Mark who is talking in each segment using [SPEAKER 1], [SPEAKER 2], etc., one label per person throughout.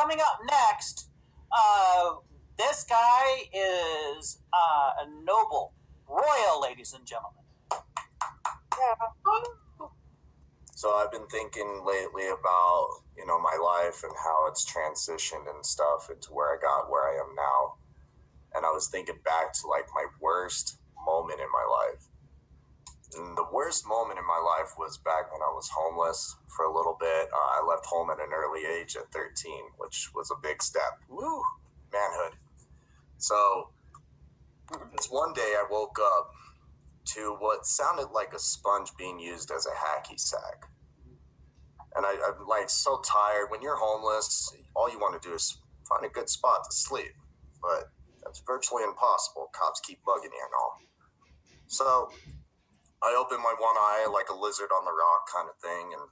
[SPEAKER 1] coming up next, this guy is a noble, royal, ladies and gentlemen.
[SPEAKER 2] So I've been thinking lately about, my life and how it's transitioned and stuff into where I got where I am now. And I was thinking back to like my worst moment in my life. And the worst moment in my life was back when I was homeless for a little bit. I left home at an early age at 13, which was a big step. Woo! Manhood. So this one day I woke up to what sounded like a sponge being used as a hacky sack. And I'm like so tired. When you're homeless, all you want to do is find a good spot to sleep. But that's virtually impossible. Cops keep bugging you and all. So I open my one eye like a lizard on the rock kind of thing, and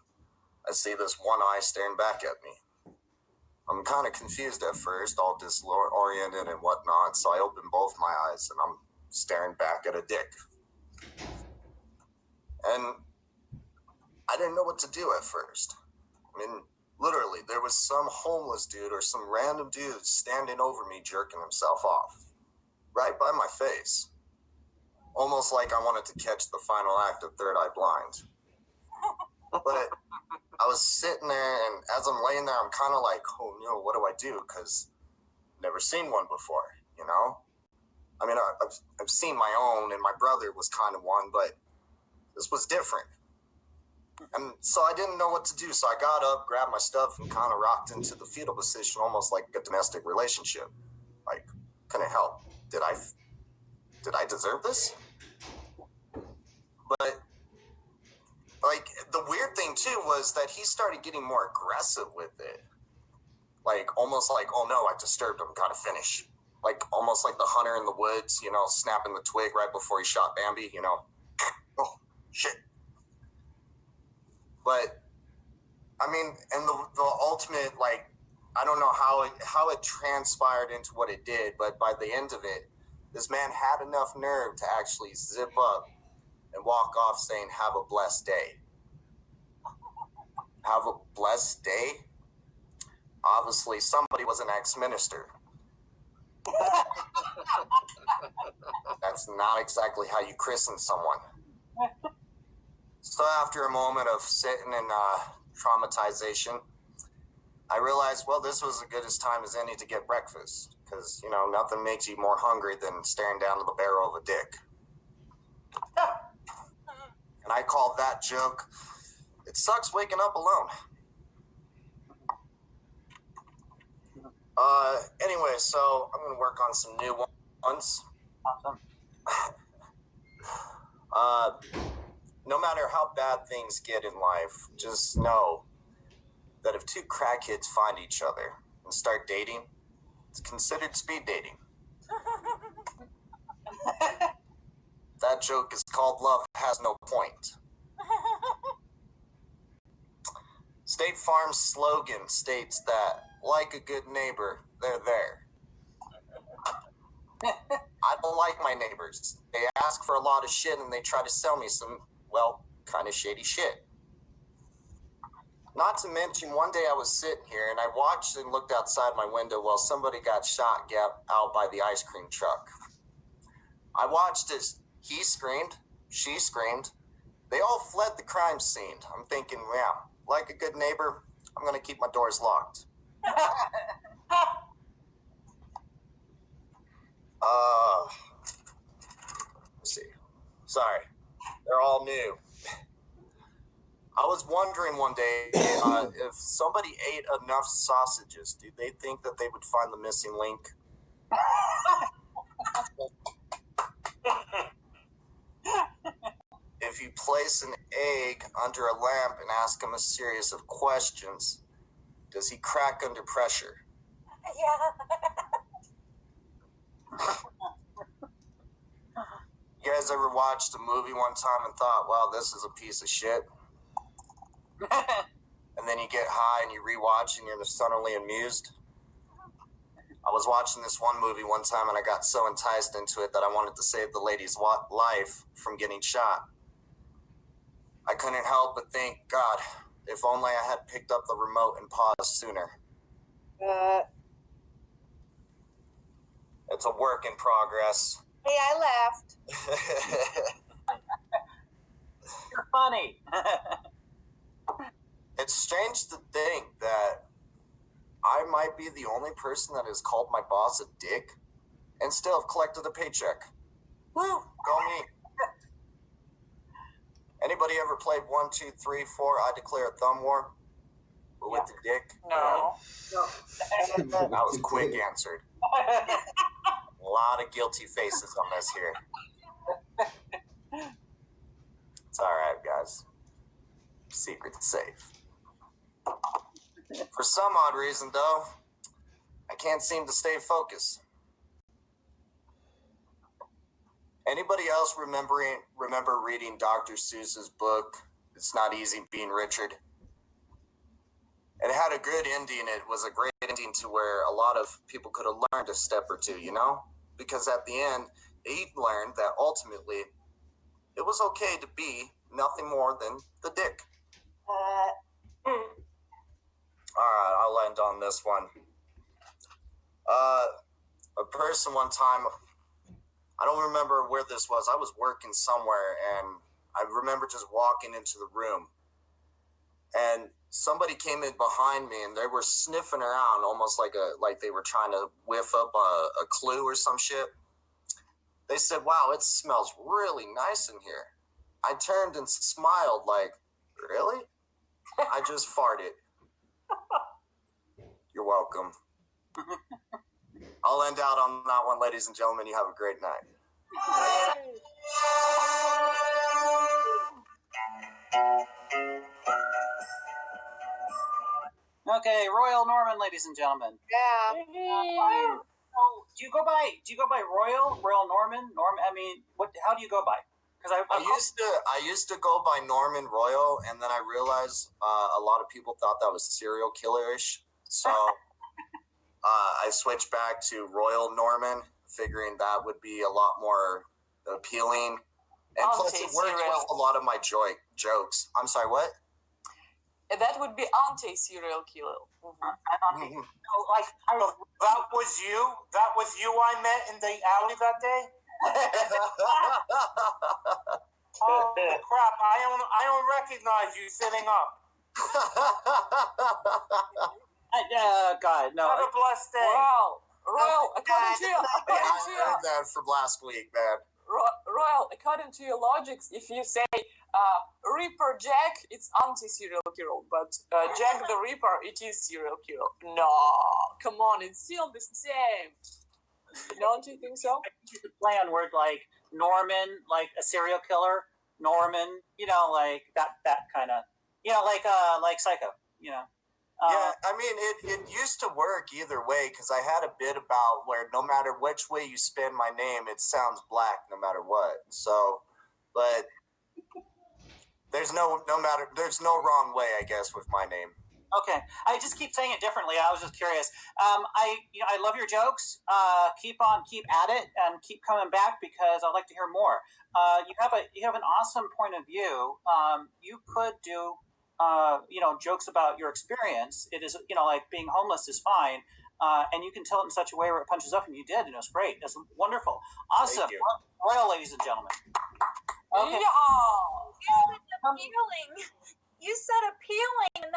[SPEAKER 2] I see this one eye staring back at me. I'm kind of confused at first, all disoriented and whatnot, so I open both my eyes and I'm staring back at a dick. And I didn't know what to do at first. I mean, literally, there was some homeless dude or some random dude standing over me jerking himself off. Right by my face. Almost like I wanted to catch the final act of Third Eye Blind. But I was sitting there, and as I'm laying there, I'm kind of like, oh, what do I do? Because I've never seen one before, I mean, I've seen my own, and my brother was kind of one, but this was different. And so I didn't know what to do. So I got up, grabbed my stuff, and kind of rocked into the fetal position, almost like a domestic relationship. Like, couldn't help. Did I deserve this? But, like, the weird thing, too, was that he started getting more aggressive with it. Like, almost like, oh, no, I disturbed him, gotta finish. Like, almost like the hunter in the woods, snapping the twig right before he shot Bambi, Oh, shit. But, I mean, and the ultimate, like, I don't know how it transpired into what it did, but by the end of it, this man had enough nerve to actually zip up and walk off saying, have a blessed day. Have a blessed day? Obviously, somebody was an ex-minister. That's not exactly how you christen someone. So after a moment of sitting in traumatization, I realized, well, this was as good a time as any to get breakfast. Because, nothing makes you more hungry than staring down to the barrel of a dick. And I called that joke, it sucks waking up alone. Anyway, so I'm going to work on some new ones.
[SPEAKER 1] Awesome.
[SPEAKER 2] No matter how bad things get in life, just know that if two crackheads find each other and start dating, it's considered speed dating. That joke is called Love Has No Point. State Farm's slogan states that, like a good neighbor, they're there. I don't like my neighbors. They ask for a lot of shit and they try to sell me some, kind of shady shit. Not to mention, one day I was sitting here and I watched and looked outside my window while somebody got shot out by the ice cream truck. I watched as he screamed, she screamed. They all fled the crime scene. I'm thinking, yeah, like a good neighbor, I'm going to keep my doors locked. Let's see. Sorry. They're all new. I was wondering one day if somebody ate enough sausages, do they think that they would find the missing link? If you place an egg under a lamp and ask him a series of questions, does he crack under pressure? You guys ever watched a movie one time and thought, wow, this is a piece of shit? And then you get high and you rewatch and you're suddenly amused? I was watching this one movie one time and I got so enticed into it that I wanted to save the lady's life from getting shot. I couldn't help but think, God, if only I had picked up the remote and paused sooner. it's a work in progress.
[SPEAKER 3] Hey, I left.
[SPEAKER 1] You're funny.
[SPEAKER 2] It's strange to think that I might be the only person that has called my boss a dick and still have collected a paycheck. Woo! Go me. Anybody ever played 1, 2, 3, 4? I Declare a Thumb War? With the dick?
[SPEAKER 3] No.
[SPEAKER 2] That was quick answered. A lot of guilty faces on this here. It's alright, guys. Secret safe. For some odd reason, though, I can't seem to stay focused. Anybody else remember reading Dr. Seuss's book, It's Not Easy Being Richard? It had a good ending. It was a great ending to where a lot of people could have learned a step or two, you know? Because at the end, he learned that ultimately it was okay to be nothing more than the dick. All right, I'll end on this one. A person one time, I don't remember where this was. I was working somewhere, and I remember just walking into the room, and somebody came in behind me, and they were sniffing around almost like they were trying to whiff up a clue or some shit. They said, "Wow, it smells really nice in here." I turned and smiled like, "Really?" I just farted. You're welcome. I'll end out on that one, ladies and gentlemen. You have a great night.
[SPEAKER 1] Okay, Royal Norman, ladies and gentlemen.
[SPEAKER 3] Yeah.
[SPEAKER 1] Do you go by Royal Norman? I mean, how do you go by? Because
[SPEAKER 2] I used to go by Norman Royal, and then I realized a lot of people thought that was serial killer-ish. So I switched back to Royal Norman, figuring that would be a lot more appealing. And plus, it worked with a lot of my jokes. I'm sorry, what?
[SPEAKER 4] That would be anti-serial killer.
[SPEAKER 1] like
[SPEAKER 5] That was you? That was you I met in the alley that day? Oh crap! I don't recognize you sitting up.
[SPEAKER 1] God, no.
[SPEAKER 5] Have a blessed day.
[SPEAKER 4] Royal, according to
[SPEAKER 2] I heard that from last week, man.
[SPEAKER 4] Royal, according to your logics, if you say Reaper Jack, it's anti-serial killer, but Jack the Reaper, it is serial killer. No, come on, it's still the same. Don't you think so?
[SPEAKER 1] I think you could play on words like Norman, like a serial killer, Norman, like that kind of, like Psycho,
[SPEAKER 2] Yeah, I mean, it used to work either way, because I had a bit about where no matter which way you spin my name, it sounds black no matter what. So, but there's no wrong way, I guess, with my name.
[SPEAKER 1] Okay, I just keep saying it differently. I was just curious. I love your jokes. Keep at it, and keep coming back because I'd like to hear more. You have an awesome point of view. You could do jokes about your experience. It is like being homeless is fine, and you can tell it in such a way where it punches up, and you did, and it was great. It was wonderful, awesome.
[SPEAKER 2] Thank you.
[SPEAKER 1] Royal, ladies and gentlemen. Okay.
[SPEAKER 4] Yeah.
[SPEAKER 3] You said appealing. You said appealing, and